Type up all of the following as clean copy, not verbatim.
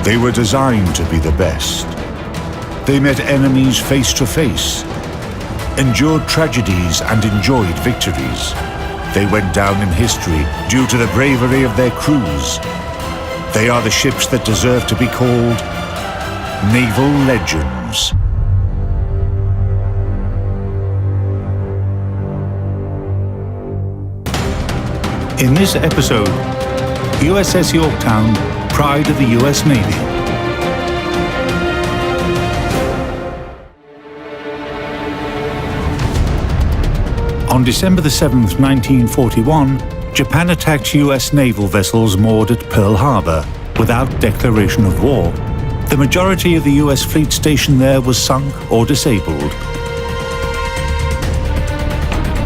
They were designed to be the best. They met enemies face to face, endured tragedies and enjoyed victories. They went down in history due to the bravery of their crews. They are the ships that deserve to be called naval legends. In this episode, USS Yorktown, pride of the US Navy. On December the 7th, 1941, Japan attacked US naval vessels moored at Pearl Harbor without declaration of war. The majority of the US fleet stationed there was sunk or disabled.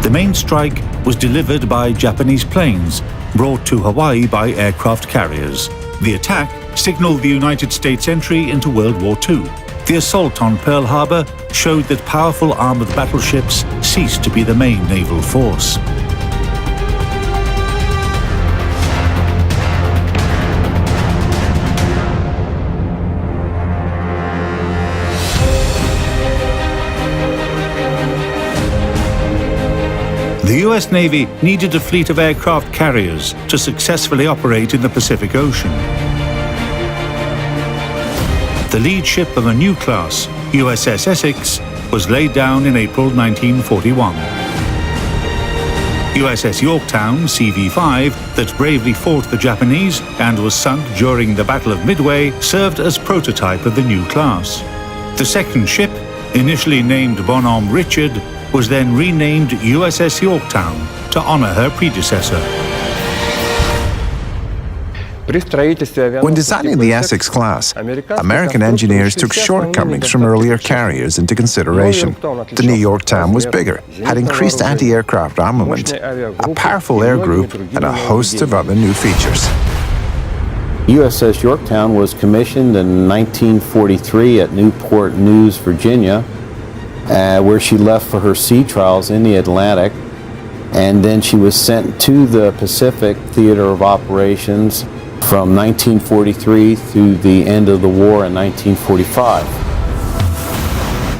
The main strike was delivered by Japanese planes, brought to Hawaii by aircraft carriers. The attack signaled the United States' entry into World War II. The assault on Pearl Harbor showed that powerful armored battleships ceased to be the main naval force. The US Navy needed a fleet of aircraft carriers to successfully operate in the Pacific Ocean. The lead ship of a new class, USS Essex, was laid down in April 1941. USS Yorktown, CV-5, that bravely fought the Japanese and was sunk during the Battle of Midway, served as prototype of the new class. The second ship, initially named Bonhomme Richard, was then renamed USS Yorktown to honor her predecessor. When designing the Essex class, American engineers took shortcomings from earlier carriers into consideration. The new Yorktown was bigger, had increased anti-aircraft armament, a powerful air group, and a host of other new features. USS Yorktown was commissioned in 1943 at Newport News, Virginia, where she left for her sea trials in the Atlantic, and then she was sent to the Pacific Theater of Operations from 1943 through the end of the war in 1945.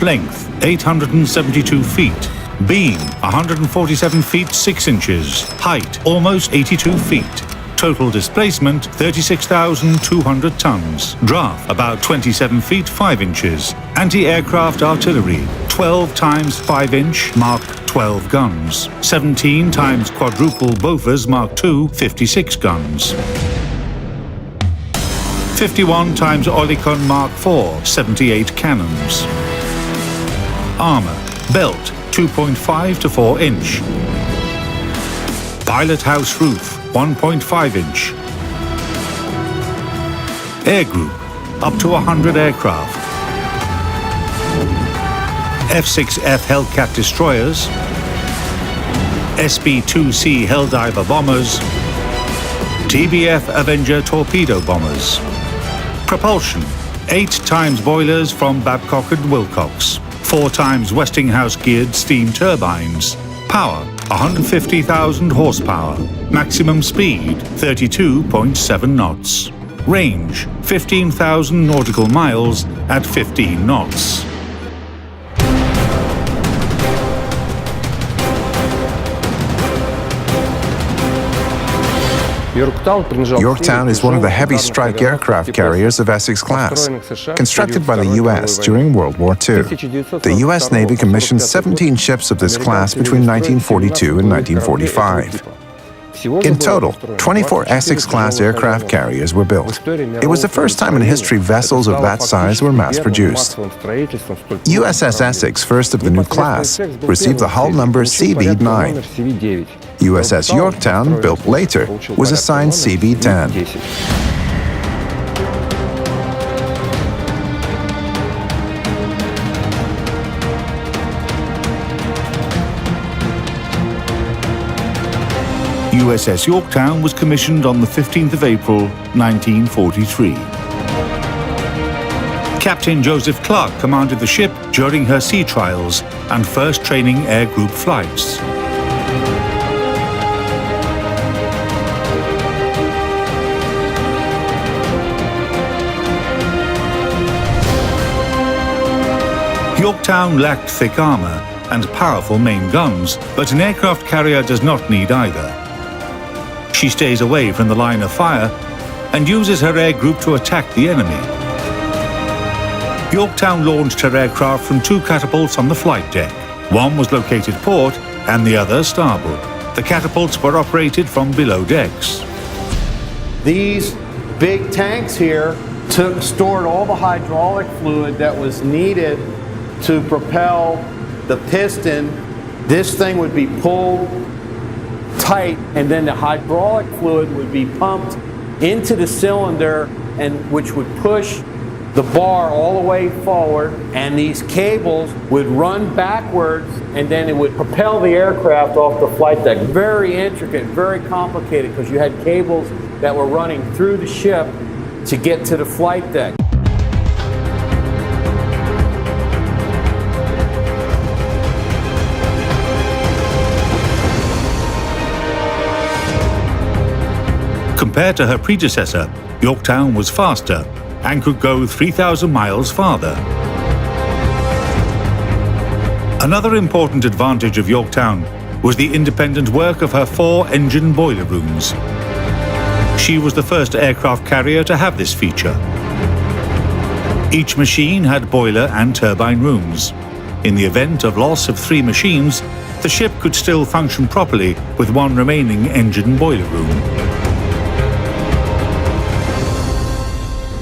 Length, 872 feet. Beam, 147 feet 6 inches. Height, almost 82 feet. Total displacement, 36,200 tons. Draft, about 27 feet 5 inches. Anti-aircraft artillery, 12 times 5-inch Mark 12 guns. 17 times quadruple Bofors Mark II 56 guns. 51 times Oerlikon Mark IV 78 cannons. Armor, belt, 2.5 to 4 inch. Pilot house roof, 1.5 inch. Air group, up to 100 aircraft. F-6F Hellcat destroyers. SB-2C Helldiver bombers. TBF Avenger torpedo bombers. Propulsion, 8 times boilers from Babcock and Wilcox. 4 times Westinghouse geared steam turbines. Power, 150,000 horsepower. Maximum speed, 32.7 knots. Range, 15,000 nautical miles at 15 knots. Yorktown is one of the heavy strike aircraft carriers of Essex class, constructed by the U.S. during World War II. The U.S. Navy commissioned 17 ships of this class between 1942 and 1945. In total, 24 Essex-class aircraft carriers were built. It was the first time in history vessels of that size were mass-produced. USS Essex, first of the new class, received the hull number CV-9. USS Yorktown, built later, was assigned CV-10. USS Yorktown was commissioned on the 15th of April, 1943. Captain Joseph Clark commanded the ship during her sea trials and first training air group flights. Yorktown lacked thick armour and powerful main guns, but an aircraft carrier does not need either. She stays away from the line of fire and uses her air group to attack the enemy. Yorktown launched her aircraft from 2 catapults on the flight deck. One was located port and the other starboard. The catapults were operated from below decks. These big tanks here stored all the hydraulic fluid that was needed to propel the piston. This thing would be pulled tight, and then the hydraulic fluid would be pumped into the cylinder, and which would push the bar all the way forward, and these cables would run backwards, and then it would propel the aircraft off the flight deck. Very intricate, very complicated, because you had cables that were running through the ship to get to the flight deck. Compared to her predecessor, Yorktown was faster and could go 3,000 miles farther. Another important advantage of Yorktown was the independent work of her 4 engine boiler rooms. She was the first aircraft carrier to have this feature. Each machine had boiler and turbine rooms. In the event of loss of 3 machines, the ship could still function properly with 1 remaining engine boiler room.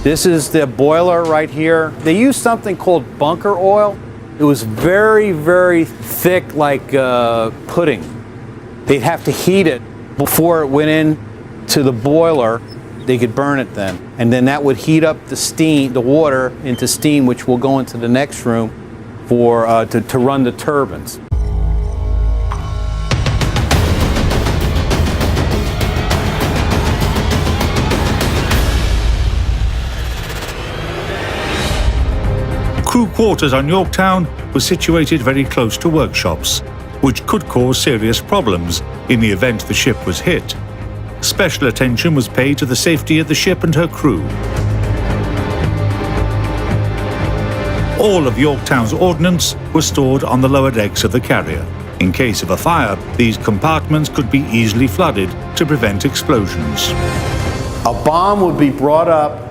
This is the boiler right here. They used something called bunker oil. It was very, very thick, like pudding. They'd have to heat it before it went in to the boiler. They could burn it then. And then that would heat up the steam, the water into steam, which will go into the next room for to run the turbines. Crew quarters on Yorktown were situated very close to workshops, which could cause serious problems in the event the ship was hit. Special attention was paid to the safety of the ship and her crew. All of Yorktown's ordnance was stored on the lower decks of the carrier. In case of a fire, these compartments could be easily flooded to prevent explosions. A bomb would be brought up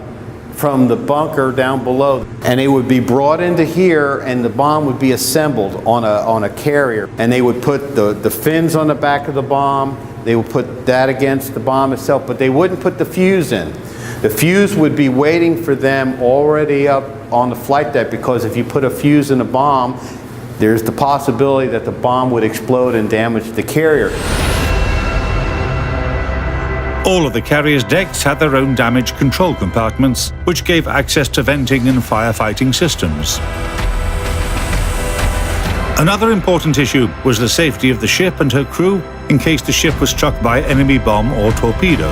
from the bunker down below, and it would be brought into here, and the bomb would be assembled on a carrier, and they would put the fins on the back of the bomb. They would put that against the bomb itself, but they wouldn't put the fuse in. The fuse would be waiting for them already up on the flight deck, because if you put a fuse in a bomb, there's the possibility that the bomb would explode and damage the carrier. All of the carrier's decks had their own damage control compartments, which gave access to venting and firefighting systems. Another important issue was the safety of the ship and her crew in case the ship was struck by enemy bomb or torpedo.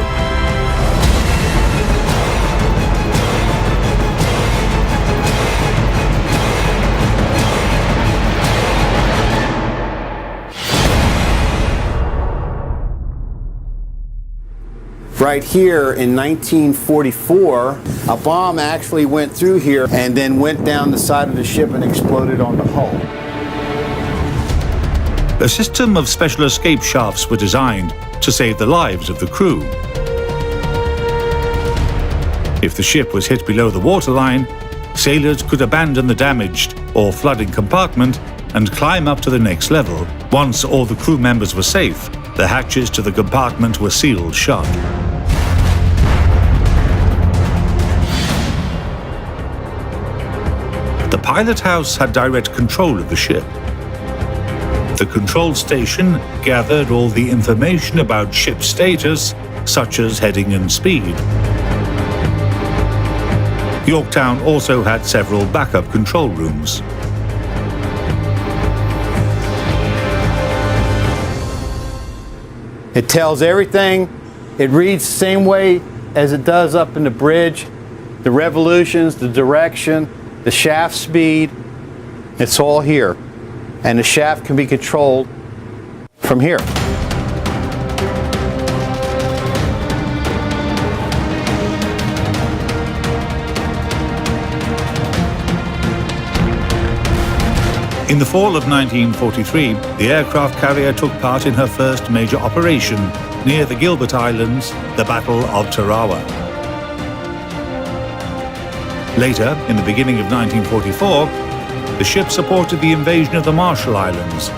Right here in 1944, a bomb actually went through here and then went down the side of the ship and exploded on the hull. A system of special escape shafts were designed to save the lives of the crew. If the ship was hit below the waterline, sailors could abandon the damaged or flooding compartment and climb up to the next level. Once all the crew members were safe, the hatches to the compartment were sealed shut. The pilot house had direct control of the ship. The control station gathered all the information about ship status, such as heading and speed. Yorktown also had several backup control rooms. It tells everything. It reads the same way as it does up in the bridge. The revolutions, the direction, the shaft speed, it's all here. And the shaft can be controlled from here. In the fall of 1943, the aircraft carrier took part in her first major operation near the Gilbert Islands, the Battle of Tarawa. Later, in the beginning of 1944, the ship supported the invasion of the Marshall Islands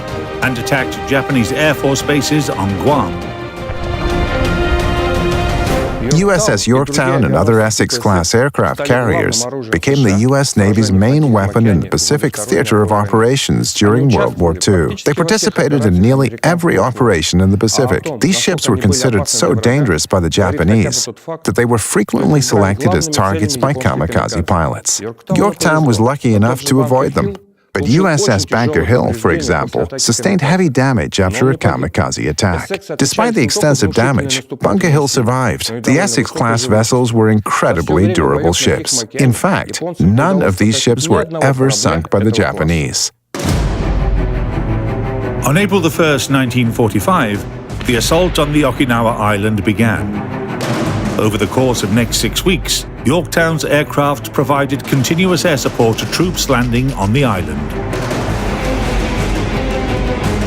and attacked Japanese Air Force bases on Guam. USS Yorktown and other Essex-class aircraft carriers became the U.S. Navy's main weapon in the Pacific theater of operations during World War II. They participated in nearly every operation in the Pacific. These ships were considered so dangerous by the Japanese that they were frequently selected as targets by kamikaze pilots. Yorktown was lucky enough to avoid them. But USS Bunker Hill, for example, sustained heavy damage after a kamikaze attack. Despite the extensive damage, Bunker Hill survived. The Essex-class vessels were incredibly durable ships. In fact, none of these ships were ever sunk by the Japanese. On April 1, 1945, the assault on the Okinawa island began. Over the course of next 6 weeks, Yorktown's aircraft provided continuous air support to troops landing on the island.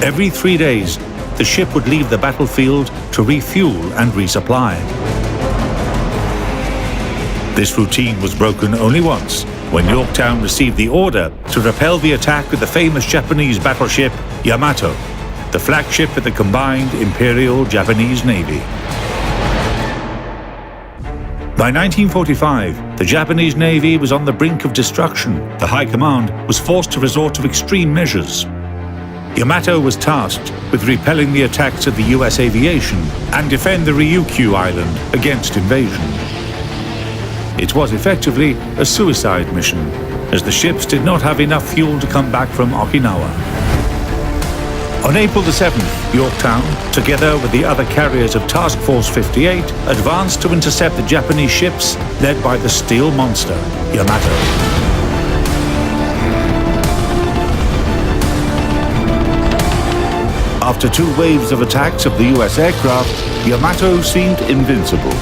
Every 3 days, the ship would leave the battlefield to refuel and resupply. This routine was broken only once, when Yorktown received the order to repel the attack of the famous Japanese battleship Yamato, the flagship of the combined Imperial Japanese Navy. By 1945, the Japanese Navy was on the brink of destruction. The High Command was forced to resort to extreme measures. Yamato was tasked with repelling the attacks of the US aviation and defend the Ryukyu Island against invasion. It was effectively a suicide mission, as the ships did not have enough fuel to come back from Okinawa. On April 7th, Yorktown, together with the other carriers of Task Force 58, advanced to intercept the Japanese ships led by the steel monster, Yamato. After 2 waves of attacks of the US aircraft, Yamato seemed invincible.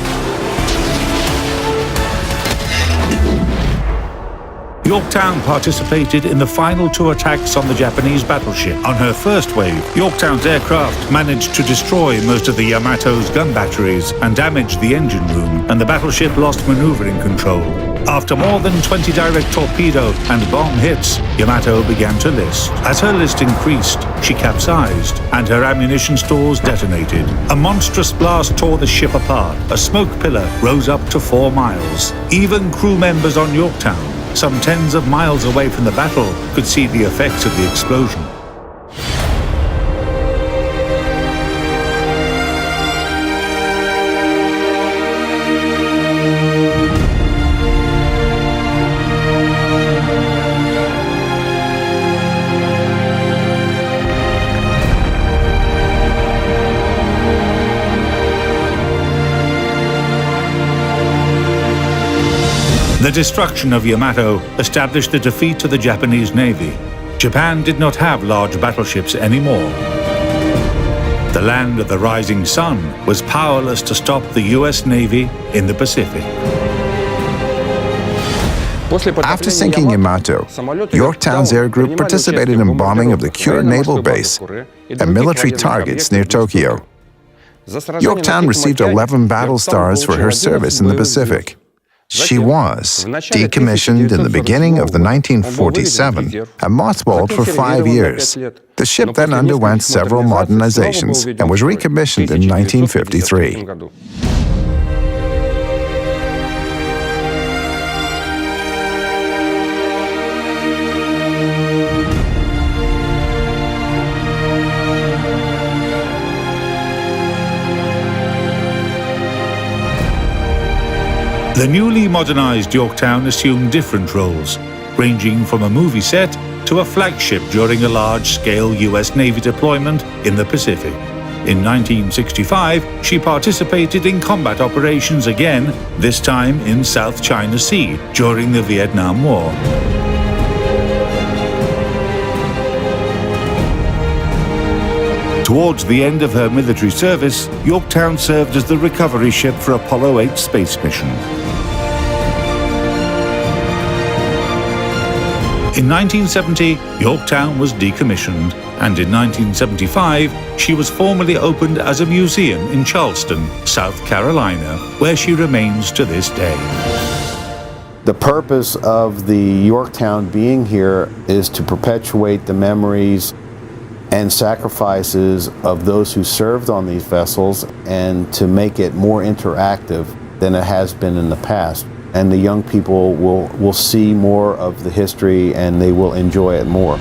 Yorktown participated in the final 2 attacks on the Japanese battleship. On her first wave, Yorktown's aircraft managed to destroy most of the Yamato's gun batteries and damage the engine room, and the battleship lost maneuvering control. After more than 20 direct torpedo and bomb hits, Yamato began to list. As her list increased, she capsized, and her ammunition stores detonated. A monstrous blast tore the ship apart. A smoke pillar rose up to 4 miles. Even crew members on Yorktown, some tens of miles away from the battle, could see the effects of the explosion. The destruction of Yamato established the defeat of the Japanese Navy. Japan did not have large battleships anymore. The land of the rising sun was powerless to stop the US Navy in the Pacific. After sinking Yamato, Yorktown's air group participated in bombing of the Kure naval base and military targets near Tokyo. Yorktown received 11 battle stars for her service in the Pacific. She was decommissioned in the beginning of the 1947 and mothballed for 5 years. The ship then underwent several modernizations and was recommissioned in 1953. The newly modernized Yorktown assumed different roles, ranging from a movie set to a flagship during a large-scale US Navy deployment in the Pacific. In 1965, she participated in combat operations again, this time in South China Sea during the Vietnam War. Towards the end of her military service, Yorktown served as the recovery ship for Apollo 8 space mission. In 1970, Yorktown was decommissioned, and in 1975, she was formally opened as a museum in Charleston, South Carolina, where she remains to this day. The purpose of the Yorktown being here is to perpetuate the memories and sacrifices of those who served on these vessels and to make it more interactive than it has been in the past. And the young people will see more of the history and they will enjoy it more.